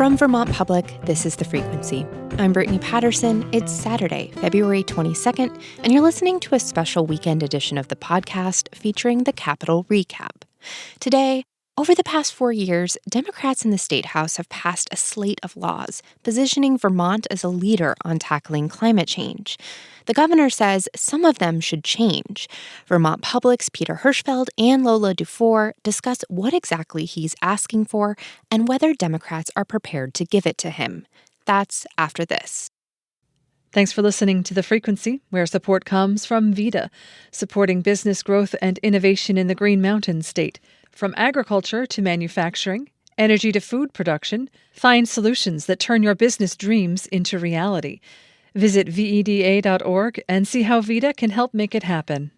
From Vermont Public, this is The Frequency. I'm Brittany Patterson. It's Saturday, February 22nd, and you're listening to a special weekend edition of the podcast featuring the Capitol Recap. Today, over the past 4 years, Democrats in the State House have passed a slate of laws positioning Vermont as a leader on tackling climate change. The governor says some of them should change. Vermont Public's Peter Hirschfeld and Lola Duffort discuss what exactly he's asking for and whether Democrats are prepared to give it to him. That's after this. Thanks for listening to The Frequency, where support comes from VITA, supporting business growth and innovation in the Green Mountain State. From agriculture to manufacturing, energy to food production, find solutions that turn your business dreams into reality. Visit VEDA.org and see how VITA can help make it happen.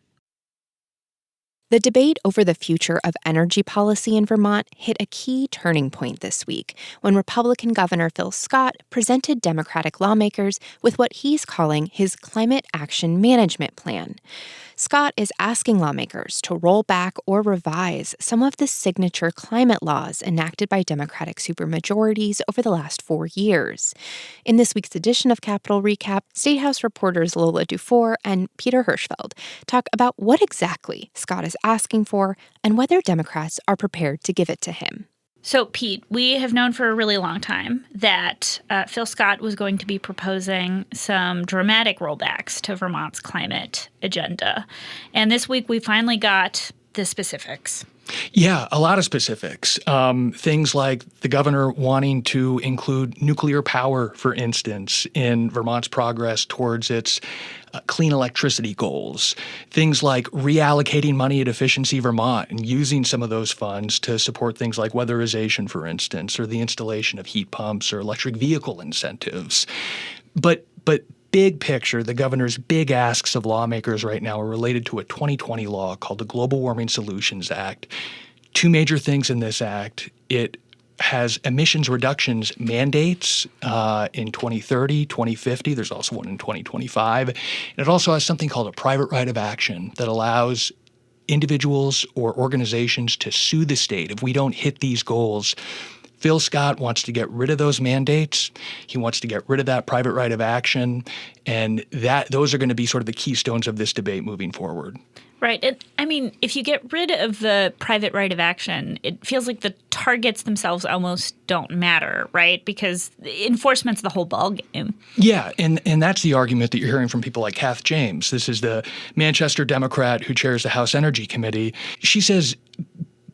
The debate over the future of energy policy in Vermont hit a key turning point this week when Republican Governor Phil Scott presented Democratic lawmakers with what he's calling his Climate Action Management Plan. Scott is asking lawmakers to roll back or revise some of the signature climate laws enacted by Democratic supermajorities over the last 4 years. In this week's edition of Capitol Recap, State House reporters Lola Duffort and Peter Hirschfeld talk about what exactly Scott is asking for and whether Democrats are prepared to give it to him. So, Pete, we have known for a really long time that Phil Scott was going to be proposing some dramatic rollbacks to Vermont's climate agenda. And this week we finally got the specifics. Yeah, a lot of specifics. Things like the governor wanting to include nuclear power, for instance, in Vermont's progress towards its clean electricity goals. Things like reallocating money at Efficiency Vermont and using some of those funds to support things like weatherization, for instance, or the installation of heat pumps or electric vehicle incentives. But big picture, the governor's big asks of lawmakers right now are related to a 2020 law called the Global Warming Solutions Act. Two major things in this act. It has emissions reductions mandates in 2030, 2050. There's also one in 2025. And it also has something called a private right of action that allows individuals or organizations to sue the state if we don't hit these goals. Phil Scott wants to get rid of those mandates. He wants to get rid of that private right of action. And those are going to be sort of the keystones of this debate moving forward. Right. If you get rid of the private right of action, it feels like the targets themselves almost don't matter, right? Because enforcement's the whole ballgame. Yeah, and that's the argument that you're hearing from people like Kath James. This is the Manchester Democrat who chairs the House Energy Committee. She says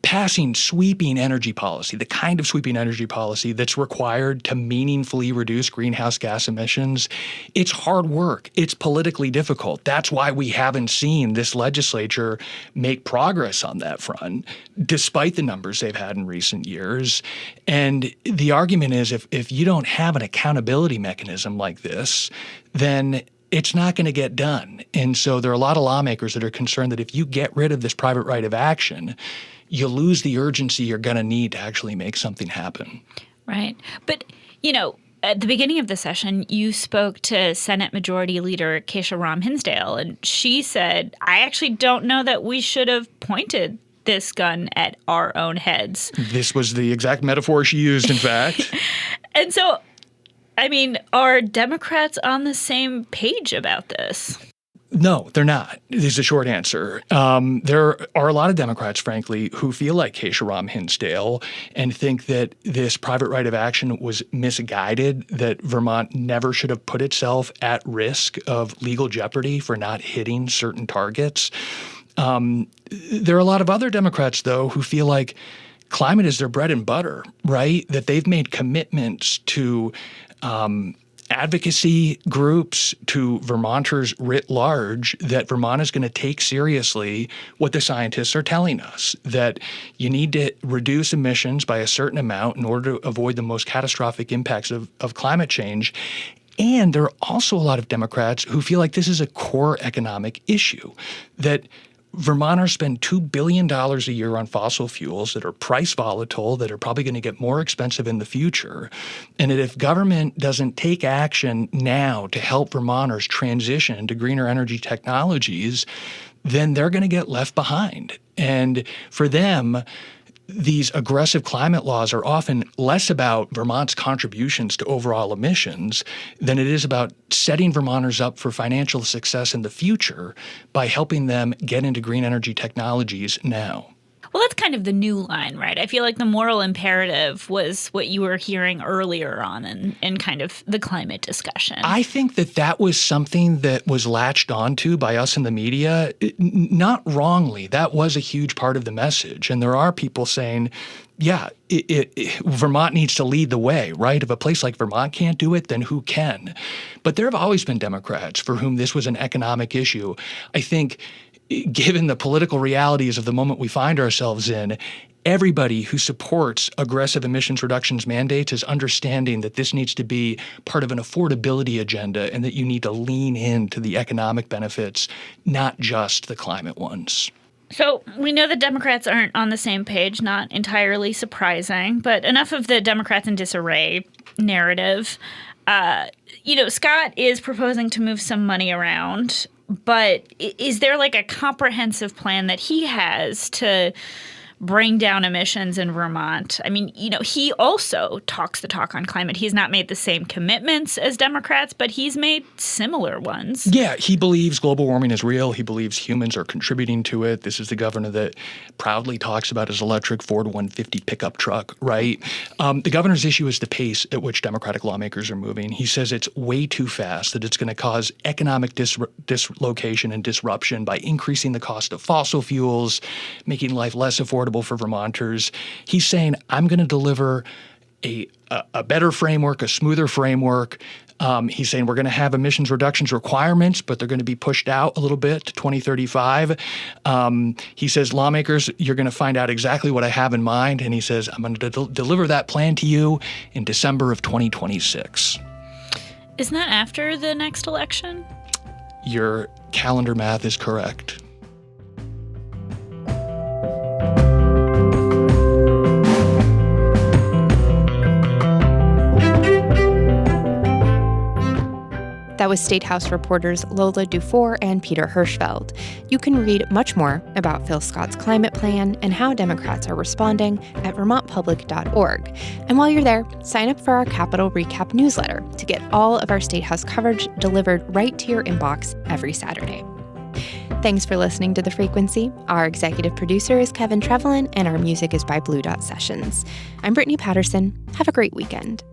passing sweeping energy policy, the kind of sweeping energy policy that's required to meaningfully reduce greenhouse gas emissions, it's hard work. It's politically difficult. That's why we haven't seen this legislature make progress on that front, despite the numbers they've had in recent years. And the argument is if you don't have an accountability mechanism like this, then it's not going to get done. And so there are a lot of lawmakers that are concerned that if you get rid of this private right of action, you lose the urgency you're going to need to actually make something happen. Right. But, at the beginning of the session, you spoke to Senate Majority Leader Keisha Ram Hinsdale, and she said, I actually don't know that we should have pointed this gun at our own heads. This was the exact metaphor she used, in fact. And so, are Democrats on the same page about this? No, they're not, is the short answer. There are a lot of Democrats, frankly, who feel like Keisha Ram Hinsdale and think that this private right of action was misguided, that Vermont never should have put itself at risk of legal jeopardy for not hitting certain targets. There are a lot of other Democrats, though, who feel like climate is their bread and butter, right? That they've made commitments to advocacy groups, to Vermonters writ large, that Vermont is going to take seriously what the scientists are telling us, that you need to reduce emissions by a certain amount in order to avoid the most catastrophic impacts of climate change. And there are also a lot of Democrats who feel like this is a core economic issue, that Vermonters spend $2 billion a year on fossil fuels that are price volatile, that are probably going to get more expensive in the future. And that if government doesn't take action now to help Vermonters transition to greener energy technologies, then they're going to get left behind. And for them, these aggressive climate laws are often less about Vermont's contributions to overall emissions than it is about setting Vermonters up for financial success in the future by helping them get into green energy technologies now. Well, that's kind of the new line, right? I feel like the moral imperative was what you were hearing earlier on in kind of the climate discussion. I think that was something that was latched onto by us in the media, not wrongly. That was a huge part of the message. And there are people saying, yeah, Vermont needs to lead the way, right? If a place like Vermont can't do it, then who can? But there have always been Democrats for whom this was an economic issue. I think given the political realities of the moment we find ourselves in, everybody who supports aggressive emissions reductions mandates is understanding that this needs to be part of an affordability agenda and that you need to lean into the economic benefits, not just the climate ones. So we know the Democrats aren't on the same page, not entirely surprising, but enough of the Democrats in disarray narrative. Scott is proposing to move some money around. But is there like a comprehensive plan that he has to bring down emissions in Vermont? I mean, he also talks the talk on climate. He's not made the same commitments as Democrats, but he's made similar ones. Yeah, he believes global warming is real. He believes humans are contributing to it. This is the governor that proudly talks about his electric Ford 150 pickup truck, right? The governor's issue is the pace at which Democratic lawmakers are moving. He says it's way too fast, that it's going to cause economic dislocation and disruption by increasing the cost of fossil fuels, making life less affordable for Vermonters. He's saying, I'm going to deliver a better framework, a smoother framework. He's saying we're going to have emissions reductions requirements, but they're going to be pushed out a little bit to 2035. He says, lawmakers, you're going to find out exactly what I have in mind. And he says, I'm going to deliver that plan to you in December of 2026. Isn't that after the next election? Your calendar math is correct. That was State House reporters Lola Duffort and Peter Hirschfeld. You can read much more about Phil Scott's climate plan and how Democrats are responding at vermontpublic.org. And while you're there, sign up for our Capitol Recap newsletter to get all of our State House coverage delivered right to your inbox every Saturday. Thanks for listening to The Frequency. Our executive producer is Kevin Trevelyan, and our music is by Blue Dot Sessions. I'm Brittany Patterson. Have a great weekend.